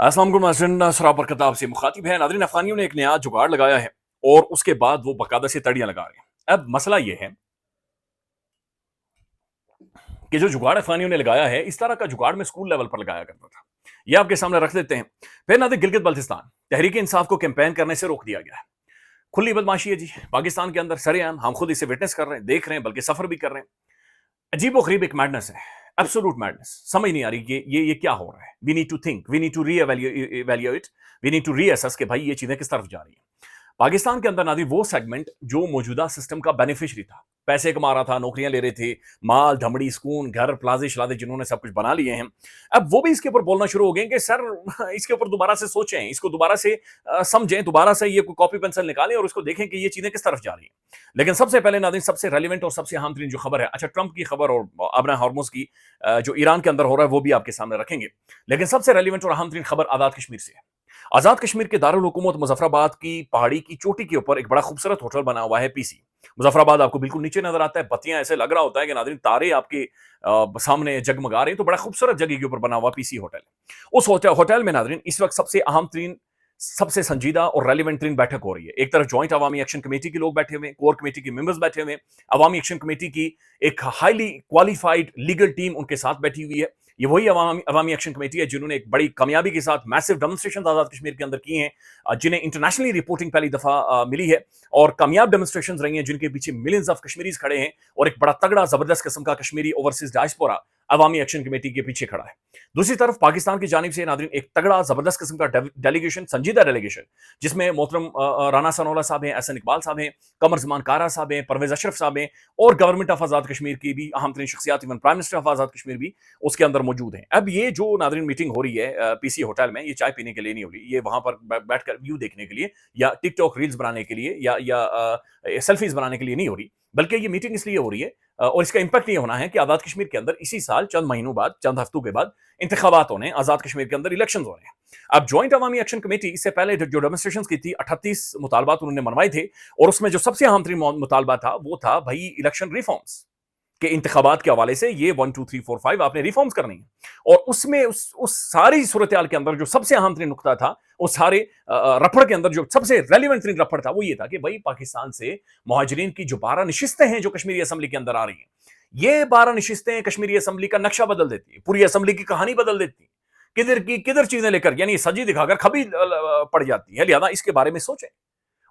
अस्सलाम वालेकुम नाज़रीन, सराब बरकत आपसे मुखातिब है। नाज़रीन, अफ़गानियों ने एक नया जुगाड़ लगाया है और उसके बाद वो बाकायदा से तड़ियाँ लगा रहे हैं। अब मसला ये है कि जो जुगाड़ अफ़गानियों ने लगाया है, इस तरह का जुगाड़ मैं स्कूल लेवल पर लगाया करता था। ये आपके सामने रख देते हैं। फिर नाज़रीन, गिलगित बल्तिस्तान तहरीक इंसाफ को कैंपेन करने से रोक दिया गया है। खुली बदमाशी है जी, पाकिस्तान के अंदर सरेआम हम खुद इसे विटनेस कर रहे हैं, देख रहे हैं, बल्कि सफ़र भी कर रहे हैं। अजीब-ओ-गरीब एक मैडनेस है, एब्सोल्यूट मैडनेस। समझ नहीं आ रही कि ये क्या हो रहा है। We need to think, we need to re-evaluate, we need to reassess कि भाई ये चीज़ें किस तरफ जा रही हैं। पाकिस्तान के अंदर नाज़रीन वो सेगमेंट जो मौजूदा सिस्टम का बेनिफिशियरी था, पैसे कमा रहा था, नौकरियां ले रहे थे, माल, धमड़ी, सुकून, घर, प्लाज़े-शलाज़े जिन्होंने सब कुछ बना लिए हैं, अब वो भी इसके ऊपर बोलना शुरू हो गए कि सर इसके ऊपर दोबारा से सोचें, इसको दोबारा से समझें, दोबारा से ये कॉपी पेंसिल निकालें और उसको देखें कि ये चीज़ें किस तरफ जा रही हैं। लेकिन सबसे पहले नाज़रीन सबसे रेलेवेंट और सबसे अहम तरीन जो खबर है, अच्छा ट्रंप की खबर और अबना हॉर्मुज़ की जो ईरान के अंदर हो रहा है वो भी आपके सामने रखेंगे। लेकिन सबसे रेलेवेंट और अहम तरीन खबर आज़ाद कश्मीर से है। आजाद कश्मीर के दारुल हुकूमत मुजफ्फराबाद की पहाड़ी की चोटी के ऊपर एक बड़ा खूबसूरत होटल बना हुआ है पीसी। मुजफ्फराबाद आपको बिल्कुल नीचे नजर आता है, बत्तियां ऐसे लग रहा होता है कि नाज़रीन तारे आपके सामने जगमगा रहे हैं। तो बड़ा खूबसूरत जगह के ऊपर बना हुआ पीसी होटल। उस होटल में नाज़रीन इस वक्त सबसे अहम तरीन, सबसे संजीदा और रेलिवेंट तरीन बैठक हो रही है। एक तरफ जॉइंट अवामी एक्शन कमेटी के लोग बैठे हुए हैं, कोर कमेटी के मेंबर्स बैठे हुए हैं, अवामी एक्शन कमेटी की एक हाईली क्वालिफाइड लीगल टीम उनके साथ बैठी हुई है। ये वही अवामी एक्शन कमेटी है जिन्होंने एक बड़ी कामयाबी के साथ मैसिव डेमोन्स्ट्रेशन आजाद कश्मीर के अंदर किए हैं, जिन्हें इंटरनेशनली रिपोर्टिंग पहली दफा मिली है और कामयाब डेमोन्स्ट्रेशन रही हैं, जिनके पीछे मिलियंस ऑफ कश्मीरीज खड़े हैं और एक बड़ा तगड़ा जबरदस्त किस्म का कश्मीरी ओवरसीज डायस्पोरा अवामी एक्शन कमेटी के पीछे खड़ा है। दूसरी तरफ पाकिस्तान की जानिब से नाज़रीन एक तगड़ा जबरदस्त किस्म का डेलीगेशन, संजीदा डेलीगेशन, जिसमें मोहतरम राना सनोला साहब हैं, एहसन इकबाल साहब हैं, कमर जमान कारा साहब हैं, परवेज अशरफ साहब हैं और गवर्नमेंट ऑफ आजाद कश्मीर की भी अहम तरीन शख्सियात, इवन प्राइम मिनिस्टर ऑफ आजाद कश्मीर भी उसके अंदर मौजूद हैं। अब ये जो नाज़रीन मीटिंग हो रही है पीसी होटल में, ये चाय पीने के लिए नहीं हो रही, ये वहां पर बैठकर व्यू देखने के लिए या टिकटॉक रील्स बनाने के लिए या सेल्फीज बनाने के लिए नहीं हो रही, बल्कि ये मीटिंग इसलिए हो रही है और इसका इंपैक्ट ये होना है कि आजाद कश्मीर के अंदर इसी साल चंद महीनों बाद, चंद हफ्तों के बाद इंतखाबात होने, आजाद कश्मीर के अंदर इलेक्शन हो रहे हैं। अब जॉइंट अवामी एक्शन कमेटी इससे पहले जो डेमोन्स्ट्रेशन की थी, 38 मुतालबात उन्होंने मनवाए थे और उसमें जो सबसे अहम तरीन मुतालबा था वो था भाई इलेक्शन रिफॉर्म्स के इंतखाबात के हवाले से। ये 1 2 3 4 5 आपने रिफॉर्म्स करनी है और उसमें उस सारी सूरत हाल के अंदर जो सबसे अहम तरीन नुकता था, उस सारे रफड़ के अंदर जो सबसे रेलिवेंट तरीन रफड़ था वो ये था कि भाई पाकिस्तान से मुहाजिरीन की जो 12 नशिस्तें हैं जो कश्मीरी असम्बली के अंदर आ रही हैं, ये 12 नशिस्तें कश्मीरी असम्बली का नक्शा बदल देती है, पूरी असम्बली की कहानी बदल देती है, किधर की किधर चीजें लेकर, यानी सजी दिखाकर खबी पड़ जाती है। लिहाजा इसके बारे में सोचें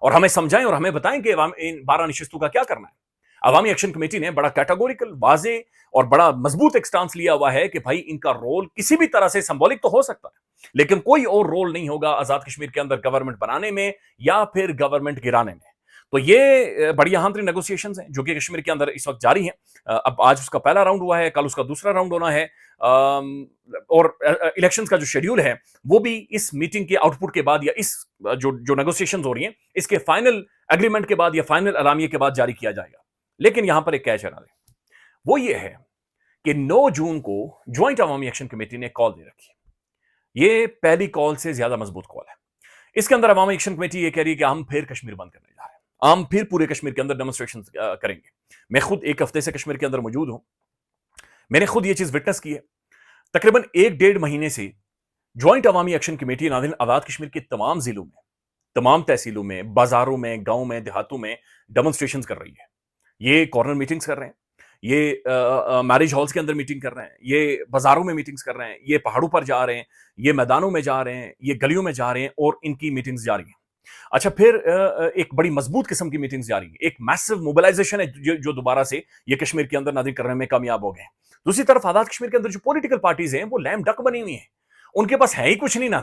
और हमें समझाएं और हमें बताएं कि इन 12 नशिस्तों का क्या करना है। अवामी एक्शन कमेटी ने बड़ा कैटेगोरिकल, वाजे और बड़ा मजबूत एक स्टांस लिया हुआ है कि भाई इनका रोल किसी भी तरह से सिंबॉलिक तो हो सकता है, लेकिन कोई और रोल नहीं होगा आजाद कश्मीर के अंदर गवर्नमेंट बनाने में या फिर गवर्नमेंट गिराने में। तो ये बड़ी अहम तरीन नेगोशिएशंस हैं जो कि कश्मीर के अंदर इस वक्त जारी हैं। अब आज उसका पहला राउंड हुआ है, कल उसका दूसरा राउंड होना है और इलेक्शंस का जो शेड्यूल है वो भी इस मीटिंग के आउटपुट के बाद या इस जो नेगोशिएशंस हो रही हैं इसके फाइनल एग्रीमेंट के बाद या फाइनल अलामिये के बाद जारी किया जाएगा। लेकिन यहां पर एक कैच है, वो ये है कि 9 जून को ज्वाइंट अवामी एक्शन कमेटी ने कॉल दे रखी है। ये पहली कॉल से ज्यादा मजबूत कॉल है। इसके अंदर अवामी एक्शन कमेटी ये कह रही है कि हम फिर कश्मीर बंद करने जा रहे हैं, हम फिर पूरे कश्मीर के अंदर डेमोन्स्ट्रेशन करेंगे। मैं खुद एक हफ्ते से कश्मीर के अंदर मौजूद हूं, मैंने खुद ये चीज विटनेस की है। तकरीबन 1 डेढ़ महीने से ज्वाइंट अवामी एक्शन कमेटी नाज़रीन आजाद कश्मीर के तमाम जिलों में, तमाम तहसीलों में, बाजारों में, गांव में, देहातों में डेमोन्स्ट्रेशन कर रही है। ये कॉर्नर मीटिंग्स कर रहे हैं, ये मैरिज हॉल्स के अंदर मीटिंग कर रहे हैं, ये बाजारों में मीटिंग्स कर रहे हैं, ये पहाड़ों पर जा रहे हैं, ये मैदानों में जा रहे हैं, ये गलियों में जा रहे हैं और इनकी मीटिंग्स जारी हैं। अच्छा, फिर एक बड़ी मजबूत किस्म की मीटिंग्स जारी है, एक मैसिव मोबिलाइजेशन है जो दोबारा से ये कश्मीर के अंदर नाज़रीन करने में कामयाब हो गए हैं। दूसरी तरफ आजाद कश्मीर के अंदर जो पॉलिटिकल पार्टीज हैं वो लैम डक बनी हुई हैं, उनके पास है ही कुछ नहीं ना।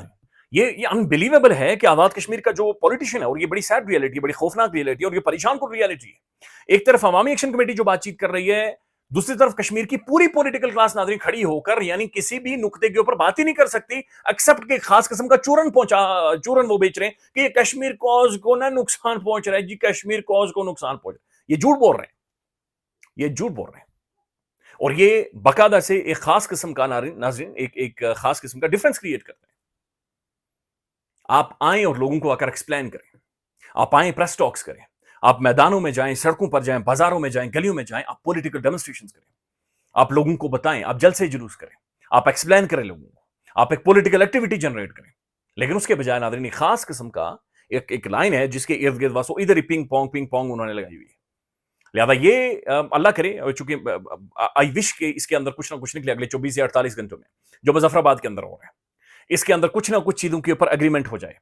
ये अनबिलीवेबल है कि आजाद कश्मीर का जो पॉलिटिशियन है, और ये बड़ी सैड रियलिटी, बड़ी खौफनाक रियलिटी और ये परेशान कुन रियलिटी है। एक तरफ अवामी एक्शन कमेटी जो बातचीत कर रही है, दूसरी तरफ कश्मीर की पूरी पॉलिटिकल क्लास नाज़रीन खड़ी होकर यानी किसी भी नुक्ते के ऊपर बात ही नहीं कर सकती, एक्सेप्ट के खास किस्म का चूरन वो बेच रहे हैं कि ये कश्मीर कॉज को ना नुकसान पहुंच रहा है जी, कश्मीर कॉज को नुकसान पहुंच रहा है। ये झूठ बोल रहे हैं, ये झूठ बोल रहे हैं और ये बकायदा से एक खास किस्म का नाज़रीन एक खास किस्म का डिफरेंस क्रिएट करते हैं। आप आए और लोगों को आकर एक्सप्लेन करें, आप आए प्रेस टॉक्स करें, आप मैदानों में जाएं, सड़कों पर जाएं, बाजारों में जाएं, गलियों में जाएं, आप पॉलिटिकल डेमोन्स्ट्रेशंस करें, आप लोगों को बताएं, आप जलसे जुलूस करें, आप एक्सप्लेन करें लोगों को, आप एक पॉलिटिकल एक्टिविटी जनरेट करें। لیکن اس کے بجائے ناظرین ایک خاص قسم کا ایک لائن ہے جس کے ارد گرد بس ادھر ہی پنگ پونگ انہوں نے لگائی ہوئی ہے. لہٰذا یہ اللہ کرے، چونکہ آئی وش کہ اس کے اندر کچھ نہ کچھ نکلے اگلے 24 سے 48 گھنٹوں میں جو مظفر آباد کے اندر ہو رہا ہے. اس کے اندر کچھ نہ کچھ چیزوں کے اوپر اگریمنٹ ہو جائے.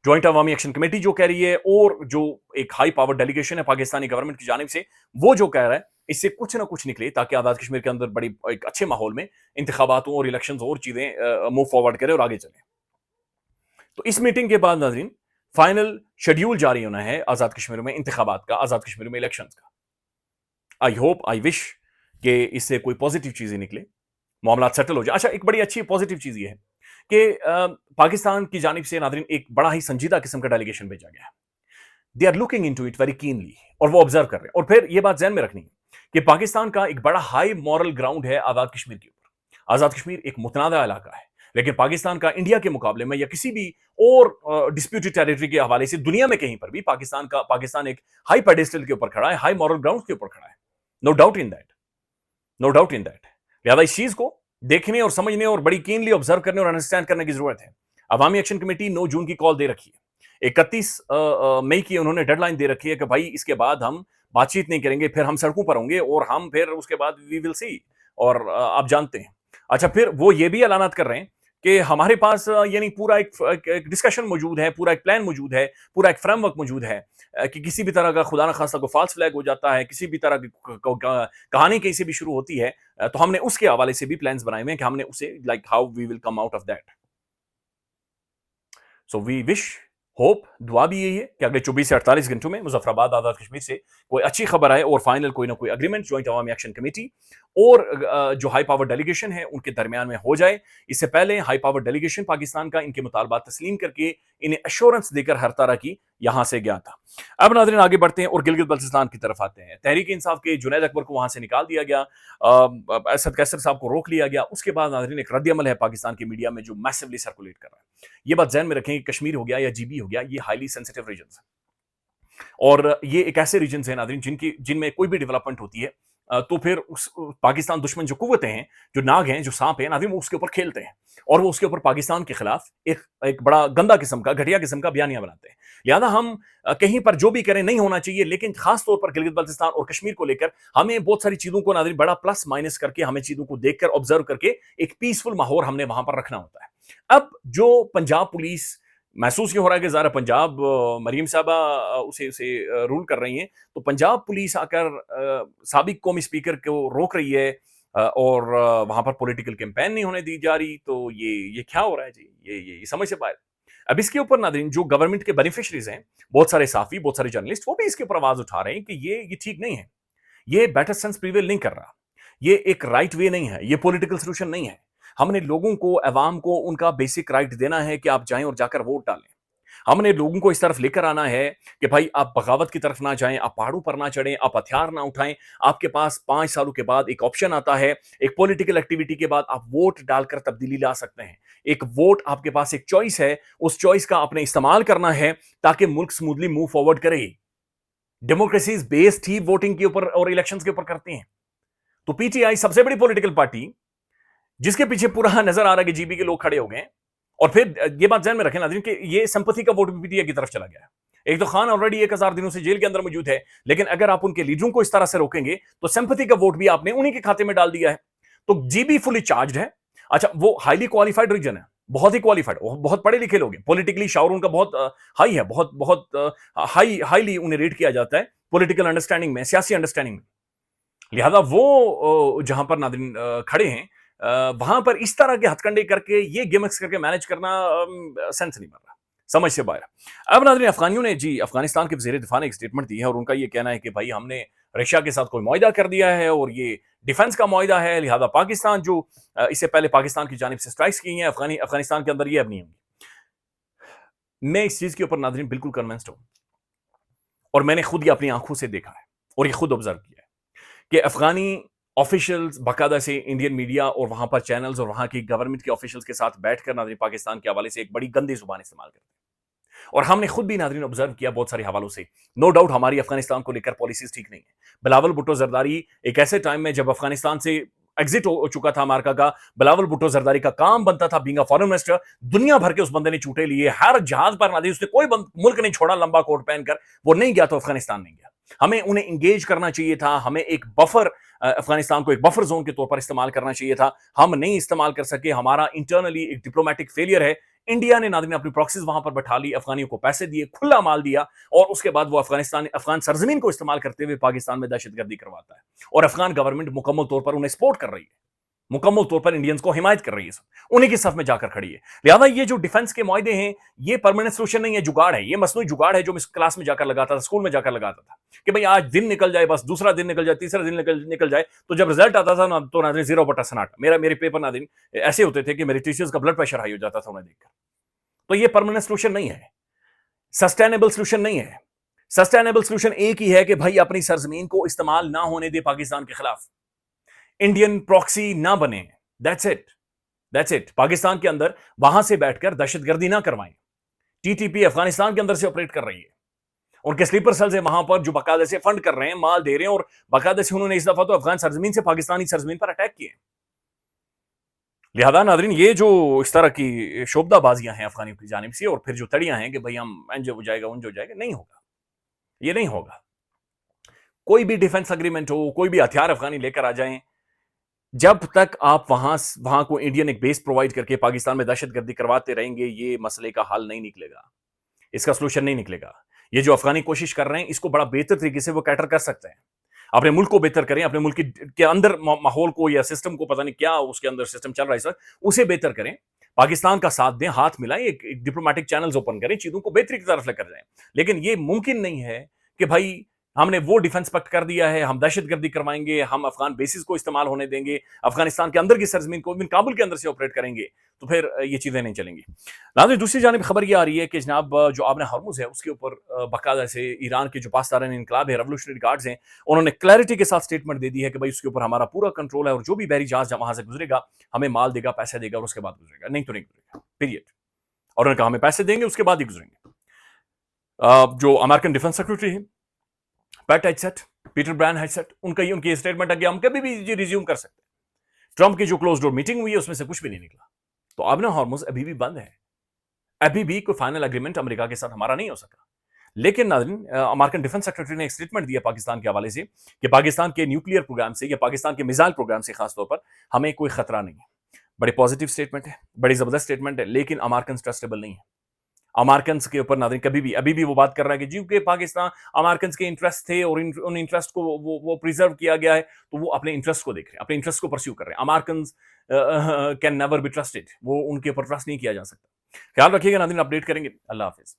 جوائنٹ عوامی ایکشن کمیٹی جو کہہ رہی ہے اور جو ایک ہائی پاور ڈیلیگیشن ہے پاکستانی گورنمنٹ کی جانب سے وہ جو کہہ رہا ہے اس سے کچھ نہ کچھ نکلے تاکہ آزاد کشمیر کے اندر بڑی ایک اچھے ماحول میں انتخاباتوں اور الیکشنز اور چیزیں موو فارورڈ کرے اور آگے چلیں. تو اس میٹنگ کے بعد ناظرین فائنل شیڈیول جاری ہونا ہے آزاد کشمیر میں انتخابات کا، آزاد کشمیر میں الیکشنز کا. آئی ہوپ آئی وش کہ اس سے کوئی پازیٹیو چیزیں نکلے، معاملات سیٹل ہو جائے. اچھا ایک بڑی اچھی پازیٹیو چیز یہ ہے کہ پاکستان کی جانب سے ناظرین ایک بڑا ہی سنجیدہ قسم کا ڈیلیگیشن بھیجا گیا ہے. They are looking into it very keenly اور وہ آبزرو کر رہے ہیں. اور پھر یہ بات ذہن میں رکھنی ہے کہ پاکستان کا ایک بڑا ہائی مورل گراؤنڈ ہے آزاد کشمیر کے اوپر. آزاد کشمیر ایک متنازع علاقہ ہے لیکن پاکستان کا انڈیا کے مقابلے میں یا کسی بھی اور ڈسپیوٹڈ ٹیریٹری کے حوالے سے دنیا میں کہیں پر بھی پاکستان ایک ہائی پیڈیسٹل کے اوپر کھڑا ہے، ہائی مورل گراؤنڈ کے اوپر کھڑا ہے. No doubt in that. لہٰذا اس چیز کو دیکھنے اور سمجھنے اور بڑی کینلی آبزرو کرنے اور انڈرسٹینڈ کرنے کی ضرورت ہے. عوامی ایکشن کمیٹی 9 جون کی کال دے رکھی ہے، 31 مئی کی انہوں نے ڈیڈ لائن دے رکھی ہے کہ بھائی اس کے بعد ہم بات چیت نہیں کریں گے، پھر ہم سڑکوں پر ہوں گے اور ہم پھر اس کے بعد وی ول سی. اور آپ جانتے ہیں اچھا پھر وہ یہ بھی اعلانات کر رہے ہیں کہ ہمارے پاس یعنی پورا ایک ڈسکشن موجود ہے، پورا ایک پلان موجود ہے، پورا ایک فریم ورک موجود ہے کہ کسی بھی طرح کا خدا نہ خواستہ کو فالس فلیگ ہو جاتا ہے، کسی بھی طرح کی کہانی کہیں سے بھی شروع ہوتی ہے تو ہم نے اس کے حوالے سے بھی پلانز بنائے ہوئے ہیں کہ ہم نے اسے like how we will come out of that. So we wish hope دعا بھی یہی ہے کہ اگلے 24 سے 48 گھنٹوں میں مظفر آباد آزاد کشمیر سے کوئی اچھی خبر آئے اور فائنل کوئی نہ کوئی اگریمنٹ جوائنٹ عوامی ایکشن کمیٹی اور جو ہائی پاور ڈیلیگیشن ہے ان کے درمیان میں ہو جائے. اس سے پہلے ہائی پاور ڈیلیگیشن پاکستان کا ان کے مطالبات تسلیم کر کے انہیں ایشورنس دے کر ہر طرح کی یہاں سے گیا تھا. اب ناظرین آگے بڑھتے ہیں اور گلگت بلتستان کی طرف آتے ہیں. تحریک انصاف کے جنید اکبر کو وہاں سے نکال دیا گیا، اسد قیصر صاحب کو روک لیا گیا. اس کے بعد ناظرین ایک رد عمل ہے پاکستان کی میڈیا میں جو میسولی سرکولیٹ کر رہا ہے. یہ بات ذہن میں رکھیں کہ کشمیر ہو گیا یا جی بی ہو گیا یہ ہائیلی سینسٹیو ریجنز ہیں اور یہ ایک ایسے ریجنز ہیں ناظرین جن میں کوئی بھی ڈیولپمنٹ ہوتی ہے تو پھر اس پاکستان دشمن جو قوتیں ہیں، جو ناگ ہیں، جو سانپ ہیں ناظرین، وہ اس کے اوپر کھیلتے ہیں اور وہ اس کے اوپر پاکستان کے خلاف ایک بڑا گندا قسم کا گھٹیا قسم کا بیانیہ بناتے ہیں. لہذا ہم کہیں پر جو بھی کریں نہیں ہونا چاہیے، لیکن خاص طور پر گلگت بلتستان اور کشمیر کو لے کر ہمیں بہت ساری چیزوں کو ناظرین بڑا پلس مائنس کر کے ہمیں چیزوں کو دیکھ کر آبزرو کر کے ایک پیسفل ماحول ہم نے وہاں پر رکھنا ہوتا ہے. اب جو پنجاب پولیس محسوس یہ ہو رہا ہے کہ ظاہر پنجاب مریم صاحبہ اسے رول کر رہی ہیں تو پنجاب پولیس آ کر سابق قومی اسپیکر کو روک رہی ہے اور وہاں پر پولیٹیکل کیمپین نہیں ہونے دی جا رہی. تو یہ کیا ہو رہا ہے جی؟ یہ سمجھ سے باہر. اب اس کے اوپر ناظرین جو گورنمنٹ کے بینیفیشریز ہیں، بہت سارے صحافی، بہت سارے جرنلسٹ، وہ بھی اس کے اوپر آواز اٹھا رہے ہیں کہ یہ ٹھیک نہیں ہے، یہ بیٹر سینس پریویل نہیں کر رہا، یہ ایک رائٹ وے نہیں ہے، یہ پولیٹیکل سولوشن نہیں ہے. ہم نے لوگوں کو، عوام کو ان کا بیسک رائٹ دینا ہے کہ آپ جائیں اور جا کر ووٹ ڈالیں. ہم نے لوگوں کو اس طرف لے کر آنا ہے کہ بھائی آپ بغاوت کی طرف نہ جائیں، آپ پہاڑوں پر نہ چڑھیں، آپ ہتھیار نہ اٹھائیں. آپ کے پاس 5 سالوں کے بعد ایک آپشن آتا ہے، ایک پولیٹیکل ایکٹیویٹی کے بعد آپ ووٹ ڈال کر تبدیلی لا سکتے ہیں. ایک ووٹ آپ کے پاس ایک چوائس ہے، اس چوائس کا آپ نے استعمال کرنا ہے تاکہ ملک سموتھلی موو فارورڈ کرے. ڈیموکریسی بیسڈ ہی ووٹنگ کے اوپر اور الیکشنز کے اوپر کرتے ہیں. تو پی ٹی آئی سب سے بڑی پولیٹیکل پارٹی جس کے پیچھے پورا نظر آ رہا ہے کہ جی بی کے لوگ کھڑے ہو گئے. اور پھر یہ بات ذہن میں رکھیں ناظرین کہ یہ سمپتھی کا ووٹ بھی پی ٹی آئی کی طرف چلا گیا ہے. ایک تو خان آلریڈی 1000 دنوں سے جیل کے اندر موجود ہے، لیکن اگر آپ ان کے لیڈروں کو اس طرح سے روکیں گے تو سمپتھی کا ووٹ بھی آپ نے انہی کے کھاتے میں ڈال دیا ہے. تو جی بی فلی چارجڈ ہے. اچھا وہ ہائیلی کوالیفائڈ ریجن ہے، بہت ہی کوالیفائڈ، بہت پڑھے لکھے لوگ ہیں، پولیٹیکلی شعور ان کا بہت ہائی ہے، بہت ہائیلی انہیں ریٹ کیا جاتا ہے پولیٹیکل انڈرسٹینڈنگ میں، سیاسی انڈرسٹینڈنگ میں. لہذا وہ جہاں پر ناظرین کھڑے ہیں وہاں پر اس طرح کے ہتھ کنڈے کر کے یہ گیمکس کر کے مینج کرنا سینس نہیں بن رہا، سمجھ سے باہر. اب ناظرین افغانیوں نے افغانستان کے وزیر دفاع نے ایک سٹیٹمنٹ دی ہے اور ان کا یہ کہنا ہے کہ بھائی ہم نے رشیا کے ساتھ کوئی معاہدہ کر دیا ہے اور یہ ڈیفنس کا معاہدہ ہے، لہذا پاکستان جو اس سے پہلے پاکستان کی جانب سے اسٹرائکس کی ہیں افغانستان کے اندر یہ اب نہیں ہوں گی. میں اس چیز کے اوپر ناظرین بالکل کنونسڈ ہوں اور میں نے خود یہ اپنی آنکھوں سے دیکھا ہے اور یہ خود آبزرو کیا ہے کہ افغانی آفیشلز باقاعدہ سے انڈین میڈیا اور وہاں پر چینلز اور وہاں کی گورنمنٹ کے آفیشلز کے ساتھ بیٹھ کر ناظرین پاکستان کے حوالے سے ایک بڑی گندی زبان استعمال کرتے ہیں. اور ہم نے خود بھی ناظرین آبزرو کیا بہت سارے حوالوں سے. نو ڈاؤٹ ہماری افغانستان کو لے کر پالیسیز ٹھیک نہیں ہے. بلاول بھٹو زرداری ایک ایسے ٹائم میں جب افغانستان سے एग्जिट हो चुका था अमेरिका का, बिलावल भुट्टो जरदारी का काम बनता था बीइंग अ फॉरेन मिनिस्टर, दुनिया भर के उस बंदे ने चूटे लिए, हर जहाज पर नादी, उसने कोई मुल्क नहीं छोड़ा लंबा कोट पहनकर, वो नहीं गया तो अफगानिस्तान नहीं गया। हमें उन्हें इंगेज करना चाहिए था, हमें एक बफर, अफगानिस्तान को एक बफर जोन के तौर पर इस्तेमाल करना चाहिए था, हम नहीं इस्तेमाल कर सके, हमारा इंटरनली एक डिप्लोमेटिक फेलियर है। इंडिया ने नादरीन अपनी प्रॉक्सीज वहां पर बैठा ली, अफगानियों को पैसे दिए, खुला माल दिया, और उसके बाद वो अफगान सरजमीन को इस्तेमाल करते हुए पाकिस्तान में दहशतगर्दी करवाता है, और अफगान गवर्नमेंट मुकम्मल तौर पर उन्हें सपोर्ट कर रही है, मुकम्मल तौर पर इंडियंस को हिमायत कर रही है, उन्हीं की सफ में जाकर खड़ी है। लिहाजा ये जो डिफेंस के मुआहदे हैं, ये परमानेंट सोल्यूशन नहीं है, जुगाड़ है, ये मसनूई जुगाड़ है जो मैं क्लास में जाकर लगाता था, स्कूल में जाकर लगाता था कि भाई आज दिन निकल जाए, बस दूसरा दिन निकल जाए, तीसरा दिन निकल जाए, तो जब रिजल्ट आता था ना, तो नाज़रीन 0/सन्नाटा, मेरे पेपर नाज़रीन ऐसे होते थे कि मेरे टीचर्स का ब्लड प्रेशर हाई हो जाता था उन्हें देखकर। तो ये परमानेंट सोल्यूशन नहीं है, सस्टेनेबल सोल्यूशन नहीं है। सस्टेनेबल सोल्यूशन एक ही है कि भाई अपनी सरजमीन को इस्तेमाल ना होने दे पाकिस्तान के खिलाफ, इंडियन प्रॉक्सी ना बने, that's it, that's it. Pakistan के अंदर वहां से बैठकर दहशतगर्दी ना करवाएं। टीटीपी अफगानिस्तान के अंदर से ऑपरेट कर रही है, उनके स्लीपर सेल्स है वहां पर जो बाकायदे से फंड कर रहे हैं, माल दे रहे हैं, और बाकायदे से उन्होंने इस दफा तो अफगान सरजमीन से पाकिस्तानी सरजमीन पर अटैक किए। लिहाजा नादरीन ये जो इस तरह की शोबदाबाजियां हैं अफगानियों की जानिब से, और फिर जो तड़ियां हैं कि भाई हम इंज हो जाएगा उंज हो जाएगा, नहीं होगा, ये नहीं होगा। कोई भी डिफेंस अग्रीमेंट हो, कोई भी हथियार अफगानी लेकर आ जाएं, जब तक आप वहां को इंडियन एक बेस प्रोवाइड करके पाकिस्तान में दहशतगर्दी करवाते रहेंगे, ये मसले का हल नहीं निकलेगा, इसका सोल्यूशन नहीं निकलेगा। ये जो अफगानी कोशिश कर रहे हैं, इसको बड़ा बेहतर तरीके से वो कैटर कर सकते हैं। अपने मुल्क को बेहतर करें, अपने मुल्क के अंदर माहौल को या सिस्टम को, पता नहीं क्या उसके अंदर सिस्टम चल रहा है सर, उसे बेहतर करें, पाकिस्तान का साथ दें, हाथ मिलाएं, एक डिप्लोमेटिक चैनल्स ओपन करें, चीजों को बेहतरी की तरफ लेकर जाएं। लेकिन ये मुमकिन नहीं है कि भाई हमने वो डिफेंस पक्ट कर दिया है, हम दहशतगर्दी करवाएंगे, हम अफगान बेसिस को इस्तेमाल होने देंगे, अफगानिस्तान के अंदर की सरजमीन को काबुल के अंदर से ऑपरेट करेंगे, तो फिर ये चीजें नहीं चलेंगी। नाज़रीन दूसरी जानिब खबर ये आ रही है कि जनाब जो आबने हॉर्मुज़ है उसके ऊपर बाकायदा से ईरान के जो पासदारान इनकलाब है, रेवोल्यूशनरी गार्ड्स हैं, उन्होंने क्लैरिटी के साथ स्टेटमेंट दे दी है कि भाई उसके ऊपर हमारा पूरा कंट्रोल है, और जो भी बहरी जहाज वहां से गुजरेगा हमें माल देगा, पैसे देगा, और उसके बाद गुजरेगा, नहीं तो नहीं गुजरेगा, पीरियड। और उन्होंने कहा हमें पैसे देंगे, उसके बाद ही गुजरेंगे। जो अमेरिकन डिफेंस सेक्रेटरी है पैट हेगसेट, पीटर ब्रायन हेगसेट, उनकी स्टेटमेंट है कि हम कभी भी रिज्यूम कर सकते हैं। ट्रंप की जो क्लोज डोर मीटिंग हुई है उसमें से कुछ भी नहीं निकला, तो आबने हॉर्मुज़ अभी भी बंद है, अभी भी कोई फाइनल एग्रीमेंट अमेरिका के साथ हमारा नहीं हो सका। लेकिन नाज़रीन अमेरिकन डिफेंस सेक्रेटरी ने एक स्टेटमेंट दिया पाकिस्तान के हवाले से कि पाकिस्तान के न्यूक्लियर प्रोग्राम से या पाकिस्तान के मिसाइल प्रोग्राम से खासतौर पर हमें कोई खतरा नहीं है। बड़ी पॉजिटिव स्टेटमेंट है, बड़ी जबरदस्त स्टेटमेंट है, लेकिन अमेरिकन ट्रस्टेबल नहीं है। अमेरिकन के ऊपर नाज़रीन कभी भी अभी भी वो बात कर रहा है कि जी के पाकिस्तान अमेरिकन के इंटरेस्ट थे और उन इंटरेस्ट को वो प्रिजर्व किया गया है, तो वो अपने इंटरेस्ट को देख रहे हैं, अपने इंटरेस्ट को परस्यू कर रहे हैं। American can never be trusted, वो उनके ऊपर ट्रस्ट नहीं किया जा सकता। ख्याल रखिएगा नाज़रीन, अपडेट करेंगे। अल्लाह हाफिज।